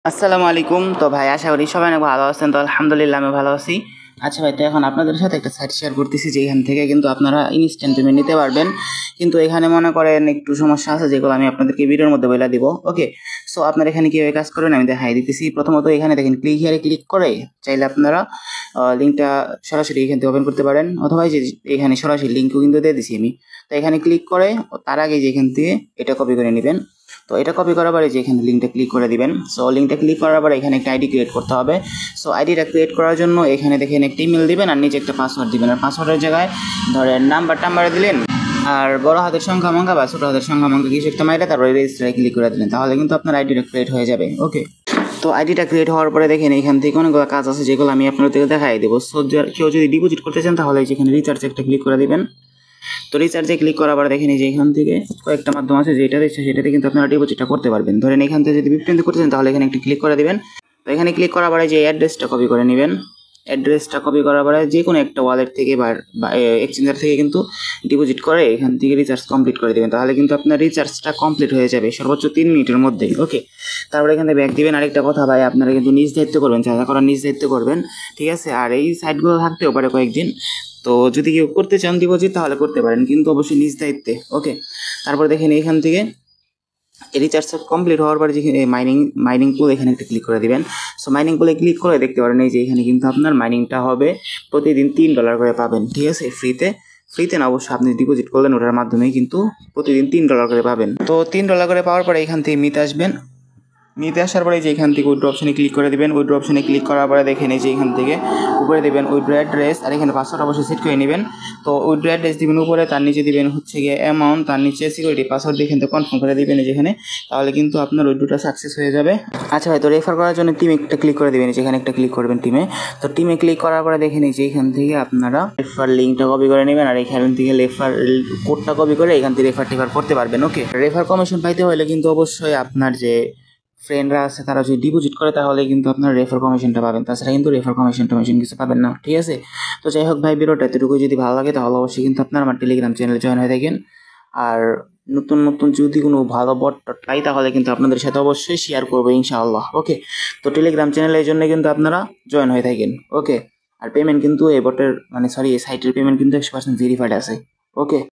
আসসালামু আলাইকুম। তো ভাই আশা করি সবাই অনেক ভালো আছেন। তো আলহামদুলিল্লাহ আমি ভালো আছি। আচ্ছা ভাই, তো এখন আপনাদের সাথে একটা সাইট শেয়ার করতেছি যেখান থেকে কিন্তু আপনারা ইনস্ট্যান্ট পেমেন্ট নিতে পারবেন। কিন্তু এখানে মনে করেন একটু সমস্যা আছে যেগুলো আমি আপনাদেরকে ভিডিওর মধ্যে বলে দিব। ওকে, সো আপনারা এখানে কীভাবে কাজ করবেন আমি দেখাই দিতেছি। প্রথমত এখানে দেখেন ক্লিক হিয়ারে ক্লিক করে চাইলে আপনারা লিঙ্কটা সরাসরি এখান থেকে ওপেন করতে পারেন, অথবা যে এখানে সরাসরি লিঙ্কও কিন্তু দিয়ে দিছি আমি। তো এখানে ক্লিক করে তার আগে যে এখান থেকে এটা কপি করে নেবেন। তো এটা কপি করার পরে যে এখানে লিঙ্কটা ক্লিক করে দিবেন। সো লিঙ্কটা ক্লিক করার পরে এখানে একটা আইডি ক্রিয়েট করতে হবে। সো আইডিটা ক্রিয়েট করার জন্য এখানে দেখেন একটা ইমেল দিবেন আর নিচে একটা পাসওয়ার্ড দিবেন। আর পাসওয়ার্ডের জায়গায় ধরেন নাম্বারে দিলেন, আর বড় হাতের সংখ্যা মঙ্কা বা ছোটো হাতের সংখ্যা মঙ্কা কিছু একটা মাইরে তারপরে রেজিস্টারে ক্লিক করে দিলেন, তাহলে কিন্তু আপনার আইডিটা ক্রিয়েট হয়ে যাবে। ওকে, তো আইডিটা ক্রিয়েট হওয়ার পরে দেখেন এখান থেকে অনেকগুলো কাজ আছে যেগুলো আমি আপনাদেরকে দেখাই দেবো। সো কেউ যদি ডিপোজিট করতে চান তাহলে যেখানে রিচার্জ একটা ক্লিক করে দিবেন। তো রিচার্জে ক্লিক করার পরে দেখেন যে এখান থেকে কয়েকটা মাধ্যম আছে, যেটা দিচ্ছে সেটাতে কিন্তু আপনারা ডিপোজিটটা করতে পারবেন। ধরেন এখান থেকে যদি বিপরীতে করতে চান তাহলে এখানে একটু ক্লিক করে দিবেন। তো এখানে ক্লিক করার পরে যে অ্যাড্রেসটা কপি করে নেবেন। অ্যাড্রেসটা কপি করার পরে যে কোনো একটা ওয়ালেট থেকে বা এক্সচেঞ্জার থেকে কিন্তু ডিপোজিট করে এখান থেকে রিচার্জ কমপ্লিট করে দেবেন, তাহলে কিন্তু আপনার রিচার্জটা কমপ্লিট হয়ে যাবে সর্বোচ্চ 3 মিনিটের মধ্যে। ওকে, তারপরে এখানে ব্যাক দিবেন। আরেকটা কথা ভাই, আপনারা কিন্তু নিজ দায়িত্ব করবেন, চাঁদা করার নিজ দায়িত্ব করবেন, ঠিক আছে? আর এই সাইটগুলো থাকতেও পারে কয়েকদিন, তো যদি কেউ করতে চান ডিপোজিট তাহলে করতে পারেন, কিন্তু অবশ্যই নিজ দায়িত্বে। ওকে, তারপর দেখেন এখান থেকে রিচার্জ কমপ্লিট হওয়ার পরে যেখানে মাইনিং পুল এখানে একটা ক্লিক করে দিবেন। সো মাইনিং পুলে ক্লিক করে দেখতে পারেন এই যে এখানে কিন্তু আপনার মাইনিংটা হবে প্রতিদিন $3 করে পাবেন, ঠিক আছে? ফ্রিতে না, অবশ্যই আপনি ডিপোজিট করলেন ওটার মাধ্যমে কিন্তু প্রতিদিন $3 করে পাবেন। তো $3 করে পাওয়ার পরে এখান থেকে নিতে আসার পরে যে এখান থেকে উইথড্র অপশনে ক্লিক করে দেবেন। উইথড্র অপশনে ক্লিক করার পরে দেখেন এই যে এখান থেকে উপরে দেবেন উইথড্র অ্যাড্রেস, আর এখানে পাসওয়ার্ড অবশ্যই সেট করে নেবেন। তো উইথড্র অ্যাড্রেস দিবেন উপরে, তার নিচে দিবেন হচ্ছে গিয়ে অ্যামাউন্ট, তার নিচে সিকিউরিটি পাসওয়ার্ড দিয়ে এখান থেকে কনফার্ম করে দিবেন যেখানে, তাহলে কিন্তু আপনার উইথড্রটা সাকসেস হয়ে যাবে। আচ্ছা ভাই, তো রেফার করার জন্য টিমে একটা ক্লিক করে দেবেন, যেখানে একটা ক্লিক করবেন টিমে। তো টিমে ক্লিক করার পরে দেখেন এই যে এখান থেকে আপনারা রেফার লিঙ্কটা কপি করে নেবেন, আর এখান থেকে রেফার কোডটা কপি করে এখান থেকে রেফার করতে পারবেন। ওকে, রেফার কমিশন পাইতে হলে কিন্তু অবশ্যই আপনার যে ফ্রেন্ডরা আছে তারা যদি ডিপোজিট করে তাহলে কিন্তু আপনার রেফার কমিশনটা পাবেন, তাছাড়া কিন্তু রেফার কমিশন কিছু পাবেন না, ঠিক আছে? তো যাই হোক ভাই, ভিডিওটা এতটুকু যদি ভালো লাগে তাহলে অবশ্যই কিন্তু আপনার আমার টেলিগ্রাম চ্যানেলে জয়েন হয়ে থাকেন। আর নতুন যদি কোনো ভালো বট পাই তাহলে কিন্তু আপনাদের সাথে অবশ্যই শেয়ার করবো ইনশাআল্লাহ। ওকে, তো টেলিগ্রাম চ্যানেলের জন্য কিন্তু আপনারা জয়েন হয়ে থাকেন। ওকে, আর পেমেন্ট কিন্তু এই বটের এই সাইটের পেমেন্ট কিন্তু 100% ভেরিফাইড আছে। ওকে।